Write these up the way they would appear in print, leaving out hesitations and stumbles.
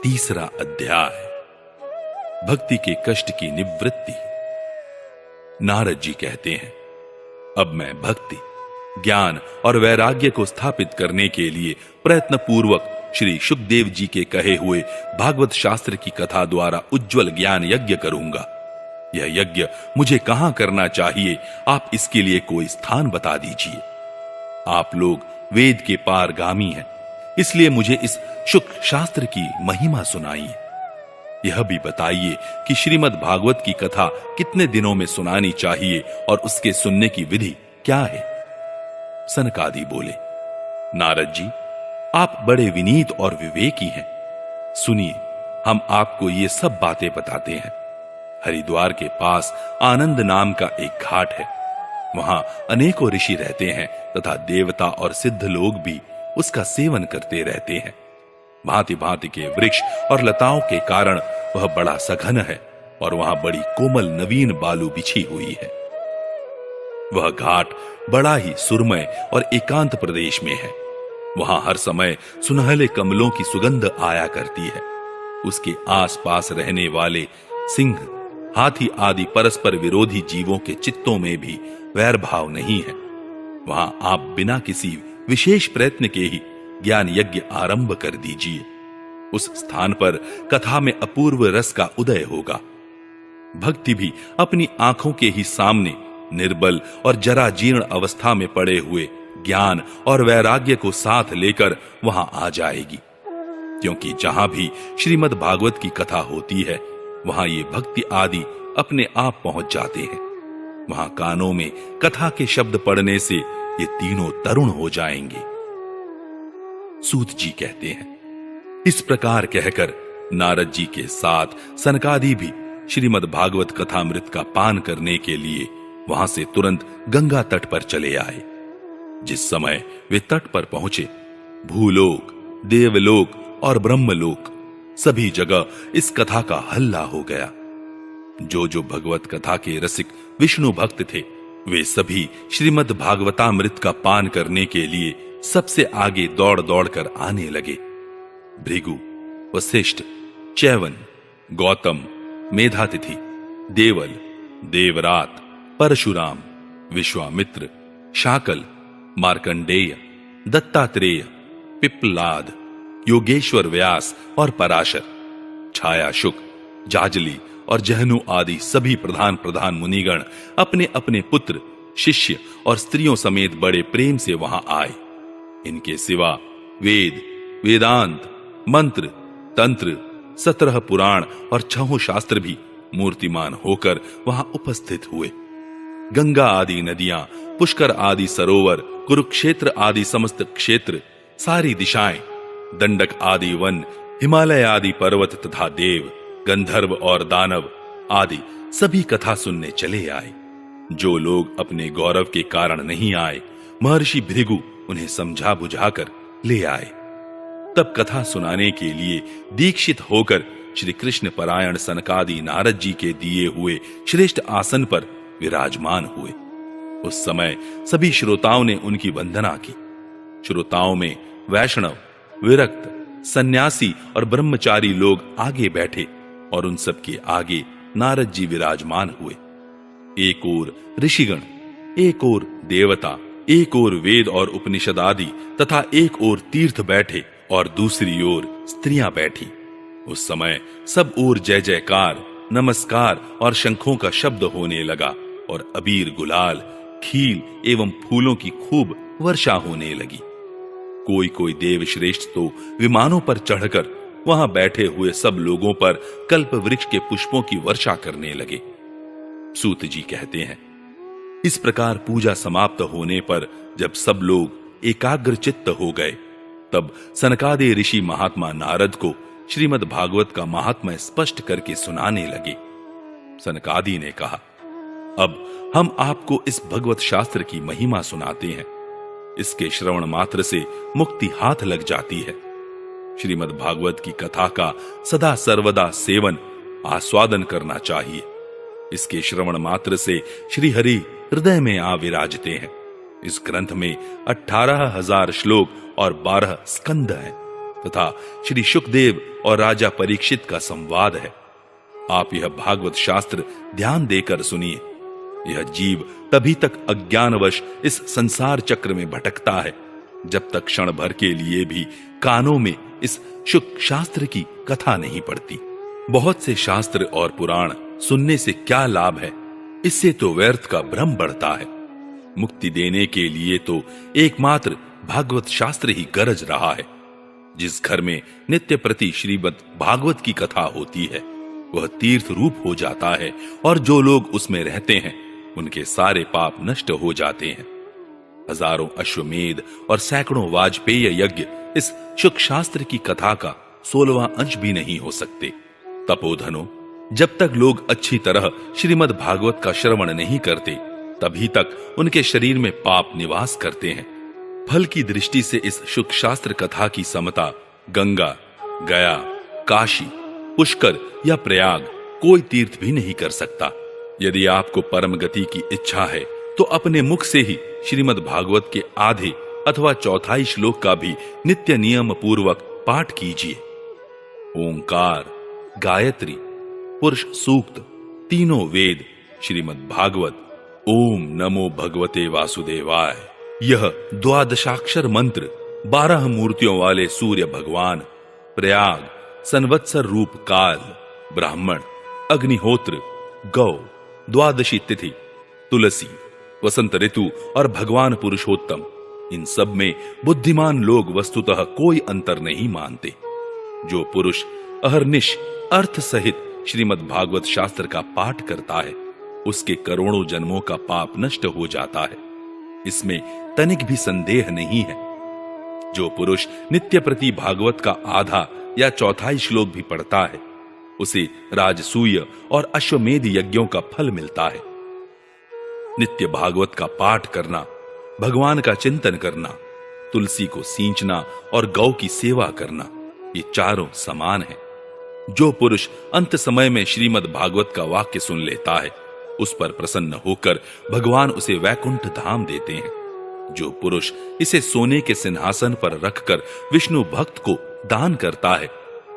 तीसरा अध्याय, भक्ति के कष्ट की निवृत्ति। नारद जी कहते हैं, अब मैं भक्ति, ज्ञान और वैराग्य को स्थापित करने के लिए प्रयत्न पूर्वक श्री शुकदेव जी के कहे हुए भागवत शास्त्र की कथा द्वारा उज्जवल ज्ञान यज्ञ करूंगा। यह यज्ञ मुझे कहां करना चाहिए, आप इसके लिए कोई स्थान बता दीजिए। आप लोग वेद के पारगामी हैं, इसलिए मुझे इस शुक शास्त्र की महिमा सुनाइए। यह भी बताइए कि श्रीमद् भागवत की कथा कितने दिनों में सुनानी चाहिए और उसके सुनने की विधि क्या है। सनकादि बोले, नारद जी, आप बड़े विनीत और विवेकी हैं। सुनिए, हम आपको ये सब बातें बताते हैं। हरिद्वार के पास आनंद नाम का एक घाट है। वहां अनेकों ऋषि रहते हैं तथा देवता और सिद्ध लोग भी उसका सेवन करते रहते हैं। भांति भांति के वृक्ष और लताओं के कारण वह बड़ा सघन है और वहां बड़ी कोमल नवीन बालू बिछी हुई है। वह घाट बड़ा ही सुरमय और एकांत प्रदेश में है। वहां हर समय सुनहले कमलों की सुगंध आया करती है। उसके आसपास रहने वाले सिंह, हाथी आदि परस्पर विरोधी जीवों के चित्तों में भी वैर भाव नहीं है। वहां आप बिना किसी विशेष प्रयत्न के ही ज्ञान यज्ञ आरंभ कर दीजिए। उस स्थान पर कथा में अपूर्व रस का उदय होगा। भक्ति भी अपनी आंखों के ही सामने निर्बल और जरा जीर्ण अवस्था में पड़े हुए ज्ञान और वैराग्य को साथ लेकर वहां आ जाएगी। क्योंकि जहां भी श्रीमद् भागवत की कथा होती है, वहां ये भक्ति आदि अपने आप पहुंच जाते हैं। वहां कानों में कथा के शब्द पड़ने से ये तीनों तरुण हो जाएंगे। सूत जी कहते हैं, इस प्रकार कहकर नारद जी के साथ सनकादि भी श्रीमद् भागवत कथामृत का पान करने के लिए वहां से तुरंत गंगा तट पर चले आए। जिस समय वे तट पर पहुंचे, भूलोक, देवलोक और ब्रह्मलोक सभी जगह इस कथा का हल्ला हो गया। जो जो भगवत कथा के रसिक विष्णु भक्त थे, वे सभी श्रीमद् भागवतामृत का पान करने के लिए सबसे आगे दौड़ दौड़ कर आने लगे। भृगु, वशिष्ठ, चैवन, गौतम, मेधातिथि, देवल, देवरात, परशुराम, विश्वामित्र, शाकल, मार्कंडेय, दत्तात्रेय, पिप्पलाद, योगेश्वर व्यास और पराशर, छाया शुक, जाजली और जहनु आदि सभी प्रधान प्रधान मुनिगण अपने अपने पुत्र, शिष्य और स्त्रियों समेत बड़े प्रेम से वहां आए। इनके सिवा वेद, वेदांत, मंत्र, तंत्र, 17 पुराण और 6 शास्त्र भी मूर्तिमान होकर वहां उपस्थित हुए। गंगा आदि नदियां, पुष्कर आदि सरोवर, कुरुक्षेत्र आदि समस्त क्षेत्र, सारी दिशाएं, दंडक आदि वन, हिमालय आदि पर्वत तथा देव, गंधर्व और दानव आदि सभी कथा सुनने चले आए। जो लोग अपने गौरव के कारण नहीं आए, महर्षि भृगु उन्हें समझा बुझाकर ले आए। तब कथा सुनाने के लिए दीक्षित होकर श्री कृष्ण परायण सनकादि नारद जी के दिए हुए श्रेष्ठ आसन पर विराजमान हुए। उस समय सभी श्रोताओं ने उनकी वंदना की। श्रोताओं में वैष्णव, विरक्त, सन्यासी और ब्रह्मचारी लोग आगे बैठे और उन सब के आगे नारद जी विराजमान हुए। एक ओर ऋषिगण, एक ओर देवता, एक ओर वेद और उपनिषद आदि तथा एक ओर तीर्थ बैठे और दूसरी ओर स्त्रियां बैठी। उस समय सब ओर जय जयकार, नमस्कार और शंखों का शब्द होने लगा और अबीर, गुलाल, खील एवं फूलों की खूब वर्षा होने लगी। कोई कोई देव श्रेष्ठ तो विमानों पर चढ़कर वहां बैठे हुए सब लोगों पर कल्प वृक्ष के पुष्पों की वर्षा करने लगे। सूत जी कहते हैं, इस प्रकार पूजा समाप्त होने पर जब सब लोग एकाग्र चित्त हो गए, तब सनकादि ऋषि महात्मा नारद को श्रीमद् भागवत का महात्म्य स्पष्ट करके सुनाने लगे। सनकादि ने कहा, अब हम आपको इस भगवत शास्त्र की महिमा सुनाते हैं। इसके श्रवण मात्र से मुक्ति हाथ लग जाती है। श्रीमद् भागवत की कथा का सदा सर्वदा सेवन, आस्वादन करना चाहिए। इसके श्रवण मात्र से श्री हरि हृदय में आ विराजते हैं। इस ग्रंथ में 18,000 श्लोक और 12 स्कंद हैं। तथा श्री सुखदेव और राजा परीक्षित का संवाद है। आप यह भागवत शास्त्र ध्यान देकर सुनिए। यह जीव तभी तक अज्ञानवश इस संसार चक्र में भटकता है जब तक क्षण भर के लिए भी कानों में इस शुक शास्त्र की कथा नहीं पड़ती। बहुत से शास्त्र और पुराण सुनने से क्या लाभ है, इससे तो व्यर्थ का भ्रम बढ़ता है। मुक्ति देने के लिए तो एकमात्र भागवत शास्त्र ही गरज रहा है। जिस घर में नित्य प्रति श्रीमद् भागवत की कथा होती है वह तीर्थ रूप हो जाता है और जो लोग उसमें रहते हैं उनके सारे पाप नष्ट हो जाते हैं। हजारों अश्वमेध और सैकड़ों वाजपेय यज्ञ इस शुक शास्त्र की कथा का 16वां अंश भी नहीं हो सकते। तपोधनो, जब तक लोग अच्छी तरह श्रीमद् भागवत का श्रवण नहीं करते तभी तक उनके शरीर में पाप निवास करते हैं। फल की दृष्टि से इस शुक शास्त्र कथा की समता गंगा, गया, काशी, पुष्कर या प्रयाग कोई तीर्थ भी नहीं कर सकता। यदि आपको परम गति की इच्छा है तो अपने मुख से ही श्रीमद् भागवत के आधे अथवा चौथाई श्लोक का भी नित्य नियम पूर्वक पाठ कीजिए। ओंकार, गायत्री, पुरुष सूक्त, तीनों वेद, श्रीमद् भागवत, ओम नमो भगवते वासुदेवाय, यह द्वादशाक्षर मंत्र 12 मूर्तियों वाले सूर्य भगवान, प्रयाग, संवत्सर रूप काल, ब्राह्मण, अग्निहोत्र, गौ, द्वादशी तिथि, तुलसी, वसंत ऋतु और भगवान पुरुषोत्तम, इन सब में बुद्धिमान लोग वस्तुतः कोई अंतर नहीं मानते। जो पुरुष अहर्निश अर्थ सहित श्रीमद् भागवत शास्त्र का पाठ करता है उसके करोड़ों जन्मों का पाप नष्ट हो जाता है, इसमें तनिक भी संदेह नहीं है। जो पुरुष नित्य प्रति भागवत का आधा या चौथाई श्लोक भी पढ़ता है उसे राजसूय और अश्वमेध यज्ञों का फल मिलता है। नित्य भागवत का पाठ करना, भगवान का चिंतन करना, तुलसी को सींचना और गौ की सेवा करना, ये चारों समान है। जो पुरुष अंत समय में श्रीमद् भागवत का वाक्य सुन लेता है उस पर प्रसन्न होकर भगवान उसे वैकुंठ धाम देते हैं। जो पुरुष इसे सोने के सिंहासन पर रखकर विष्णु भक्त को दान करता है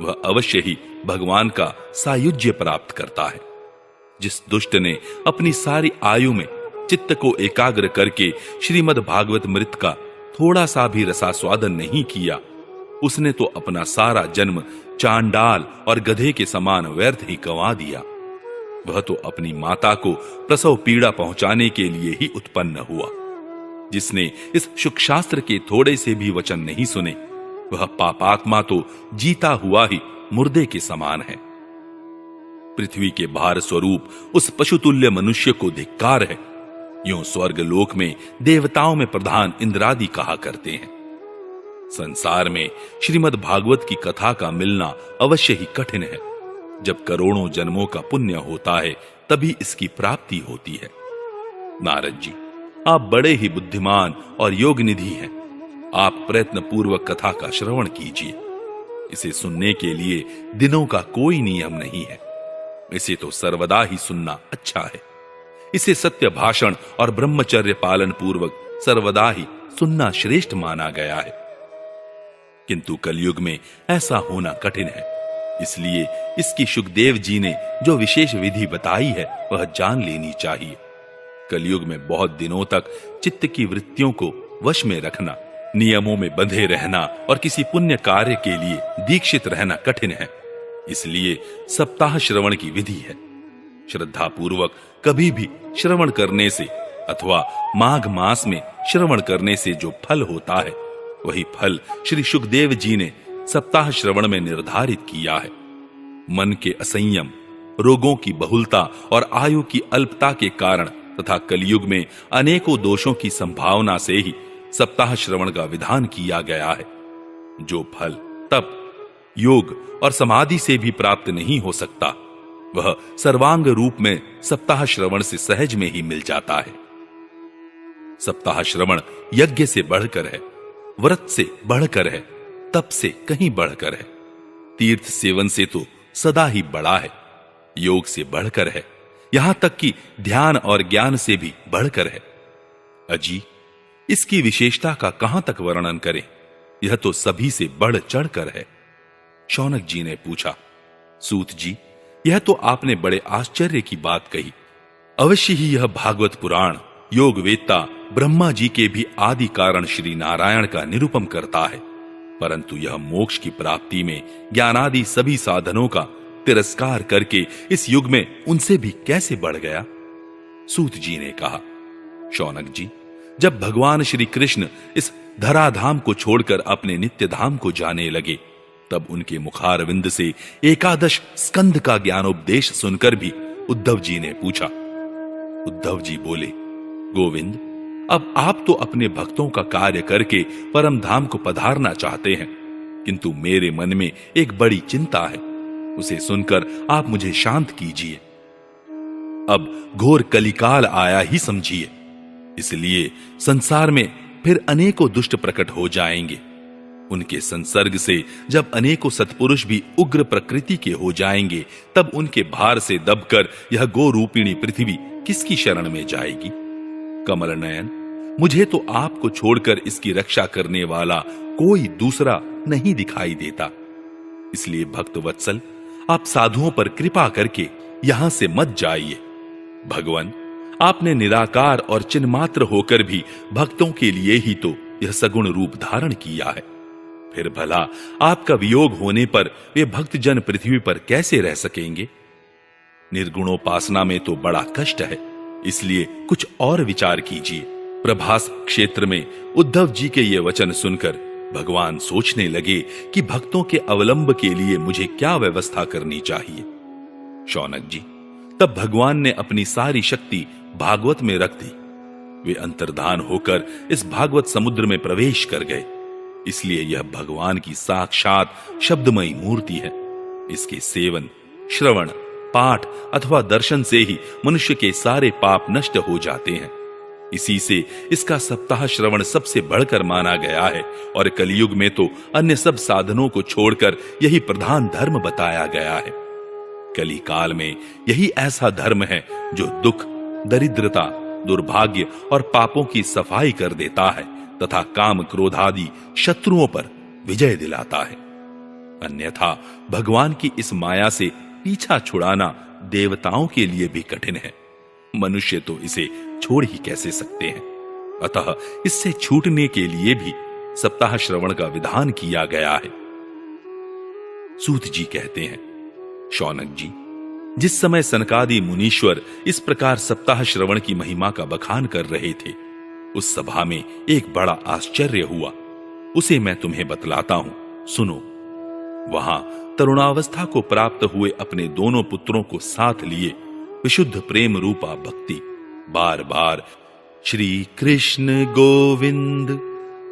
वह अवश्य ही भगवान का सायुज्य प्राप्त करता है। जिस दुष्ट ने अपनी सारी आयु में चित्त को एकाग्र करके श्रीमद् भागवत मृत का थोड़ा सा भी रसास्वादन नहीं किया उसने तो अपना सारा जन्म चांडाल और गधे के समान व्यर्थ ही गंवा दिया। वह तो अपनी माता को प्रसव पीड़ा पहुंचाने के लिए ही उत्पन्न हुआ। जिसने इस शुक शास्त्र के थोड़े से भी वचन नहीं सुने वह पापात्मा तो जीता हुआ ही मुर्दे के समान है। पृथ्वी के भार स्वरूप उस पशुतुल्य मनुष्य को धिक्कार है। यूं स्वर्ग लोक में देवताओं में प्रधान इंद्रादि कहा करते हैं। संसार में श्रीमद् भागवत की कथा का मिलना अवश्य ही कठिन है। जब करोड़ों जन्मों का पुण्य होता है तभी इसकी प्राप्ति होती है। नारद जी, आप बड़े ही बुद्धिमान और योग निधि हैं। आप प्रयत्न पूर्वक कथा का श्रवण कीजिए। इसे सुनने के लिए दिनों का कोई नियम नहीं है। इसे तो सर्वदा ही सुनना अच्छा है। इसे सत्य भाषण और ब्रह्मचर्य पालन पूर्वक सर्वदा ही सुनना श्रेष्ठ माना गया है। किंतु कलयुग में ऐसा होना कठिन है। इसलिए इसकी सुखदेव जी ने जो विशेष विधि बताई है वह जान लेनी चाहिए। कलयुग में बहुत दिनों तक चित्त की वृत्तियों को वश में रखना, नियमों में बंधे रहना और किसी पुण्य कार्य के लिए दीक्षित रहना कठिन है। इसलिए सप्ताह श्रवण की विधि है। श्रद्धा पूर्वक कभी भी श्रवण करने से अथवा माघ मास में श्रवण करने से जो फल होता है वही फल श्री सुखदेव जी ने सप्ताह श्रवण में निर्धारित किया है। मन के असंयम, रोगों की बहुलता और आयु की अल्पता के कारण तथा कलयुग में अनेकों दोषों की संभावना से ही सप्ताह श्रवण का विधान किया गया है। जो फल तप, योग और समाधि से भी प्राप्त नहीं हो सकता वह सर्वांग रूप में सप्ताह श्रवण से सहज में ही मिल जाता है। सप्ताह श्रवण यज्ञ से बढ़कर है, व्रत से बढ़कर है, तप से कहीं बढ़कर है, तीर्थ सेवन से तो सदा ही बड़ा है, योग से बढ़कर है, यहां तक कि ध्यान और ज्ञान से भी बढ़कर है। अजी, इसकी विशेषता का कहां तक वर्णन करें। यह तो सभी से बढ़ चढ़कर है। शौनक जी ने पूछा, सूत जी, यह तो आपने बड़े आश्चर्य की बात कही। अवश्य ही यह भागवत पुराण योग वेत्ता ब्रह्मा जी के भी आदि कारण श्री नारायण का निरूपम करता है, परंतु यह मोक्ष की प्राप्ति में ज्ञानादि सभी साधनों का तिरस्कार करके इस युग में उनसे भी कैसे बढ़ गया। सूत जी ने कहा, शौनक जी, जब भगवान श्री कृष्ण इस धराधाम को छोड़कर अपने नित्य धाम को जाने लगे, तब उनके मुखारविंद से एकादश स्कंद का ज्ञानोपदेश सुनकर भी उद्धव जी ने पूछा। उद्धव जी बोले, गोविंद, अब आप तो अपने भक्तों का कार्य करके परम धाम को पधारना चाहते हैं, किंतु मेरे मन में एक बड़ी चिंता है, उसे सुनकर आप मुझे शांत कीजिए। अब घोर कलिकाल आया ही समझिए, इसलिए संसार में फिर अनेकों दुष्ट प्रकट हो जाएंगे। उनके संसर्ग से जब अनेकों सत्पुरुष भी उग्र प्रकृति के हो जाएंगे, तब उनके भार से दबकर यह गोरूपिणी पृथ्वी किसकी शरण में जाएगी। कमल नयन, मुझे तो आपको छोड़कर इसकी रक्षा करने वाला कोई दूसरा नहीं दिखाई देता, इसलिए भक्त वत्सल, आप साधुओं पर कृपा करके यहां से मत जाइए। भगवान, आपने निराकार और चिन्मात्र होकर भी भक्तों के लिए ही तो यह सगुण रूप धारण किया है, फिर भला आपका वियोग होने पर वे भक्तजन पृथ्वी पर कैसे रह सकेंगे। निर्गुणोपासना में तो बड़ा कष्ट है, इसलिए कुछ और विचार कीजिए। प्रभास क्षेत्र में उद्धव जी के ये वचन सुनकर भगवान सोचने लगे कि भक्तों के अवलंब के लिए मुझे क्या व्यवस्था करनी चाहिए। शौनक जी, तब भगवान ने अपनी सारी शक्ति भागवत में रख दी। वे अंतर्धान होकर इस भागवत समुद्र में प्रवेश कर गए, इसलिए यह भगवान की साक्षात शब्दमयी मूर्ति है। इसके सेवन, श्रवण, पाठ अथवा दर्शन से ही मनुष्य के सारे पाप नष्ट हो जाते हैं। इसी से इसका सप्ताह श्रवण सबसे बढ़कर माना गया है, और कलयुग में तो अन्य सब साधनों को छोड़कर यही प्रधान धर्म बताया गया है। कली काल में यही ऐसा धर्म है जो दुख, दरिद्रता, दुर्भाग्य और पापों की सफाई कर देता है तथा काम क्रोध आदि शत्रुओं पर विजय दिलाता है। अन्यथा भगवान की इस माया से पीछा छुड़ाना देवताओं के लिए भी कठिन है, मनुष्य तो इसे छोड़ ही कैसे सकते हैं। अतः इससे छूटने के लिए भी सप्ताह श्रवण का विधान किया गया है। सूत जी कहते हैं, शौनक जी, जिस समय सनकादि मुनीश्वर इस प्रकार सप्ताह श्रवण की महिमा का बखान कर रहे थे, उस सभा में एक बड़ा आश्चर्य हुआ। उसे मैं तुम्हें बतलाता हूं, सुनो। वहां तरुणावस्था को प्राप्त हुए अपने दोनों पुत्रों को साथ लिए विशुद्ध प्रेम रूपा भक्ति बार बार श्री कृष्ण गोविंद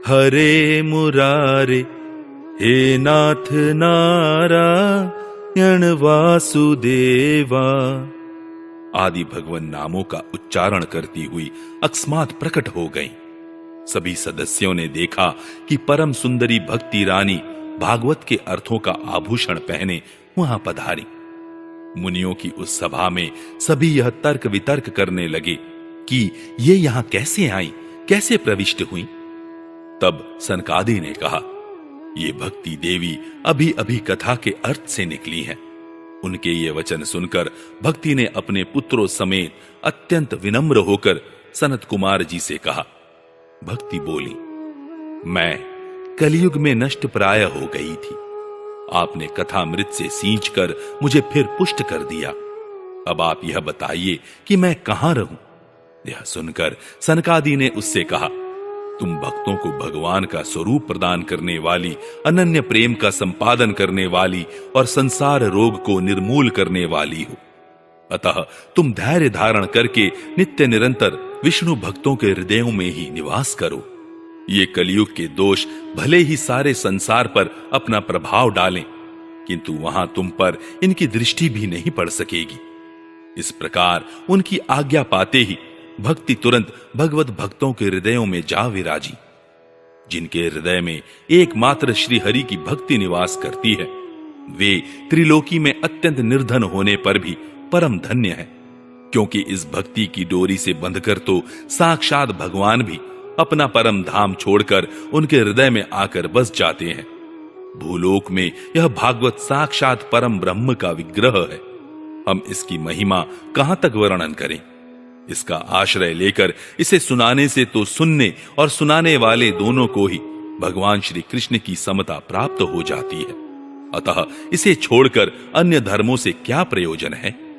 हरे मुरारे, हे नाथ नारायण वासुदेवा आदि भगवान नामों का उच्चारण करती हुई अकस्मात प्रकट हो गईं। सभी सदस्यों ने देखा कि परम सुंदरी भक्ति रानी भागवत के अर्थों का आभूषण पहने वहां पधारी। मुनियों की उस सभा में सभी यह तर्क वितर्क करने लगे कि ये यहां कैसे आई, कैसे प्रविष्ट हुई। तब सनकादि ने कहा, ये भक्ति देवी अभी अभी कथा के अर्थ से निकली हैं। उनके ये वचन सुनकर भक्ति ने अपने पुत्रों समेत अत्यंत विनम्र होकर सनत कुमार जी से कहा। भक्ति बोली, मैं कलयुग में नष्ट प्राय हो गई थी, आपने कथामृत से सींचकर मुझे फिर पुष्ट कर दिया। अब आप यह बताइए कि मैं कहां रहूं। यह सुनकर सनकादि ने उससे कहा, तुम भक्तों को भगवान का स्वरूप प्रदान करने वाली, अनन्य प्रेम का संपादन करने वाली और संसार रोग को निर्मूल करने वाली हो। अतः तुम धैर्य धारण करके नित्य निरंतर विष्णु भक्तों के हृदयों में ही निवास करो। ये कलयुग के दोष भले ही सारे संसार पर अपना प्रभाव डालें, किंतु वहां तुम पर इनकी दृष्टि भी नहीं पड़ सकेगी। इस प्रकार उनकी आज्ञा पाते ही भक्ति तुरंत भगवत भक्तों के हृदयों में जा विराजी। जिनके हृदय में एकमात्र श्री हरि की भक्ति निवास करती है, वे त्रिलोकी में अत्यंत निर्धन होने पर भी परम धन्य है, क्योंकि इस भक्ति की डोरी से बंधकर तो साक्षात भगवान भी अपना परम धाम छोड़कर उनके हृदय में आकर बस जाते हैं। भूलोक में यह भागवत साक्षात परम ब्रह्म का विग्रह है। हम इसकी महिमा कहां तक वर्णन करें। इसका आश्रय लेकर इसे सुनाने से तो सुनने और सुनाने वाले दोनों को ही भगवान श्री कृष्ण की समता प्राप्त हो जाती है। अतः इसे छोड़कर अन्य धर्मों से क्या प्रयोजन है।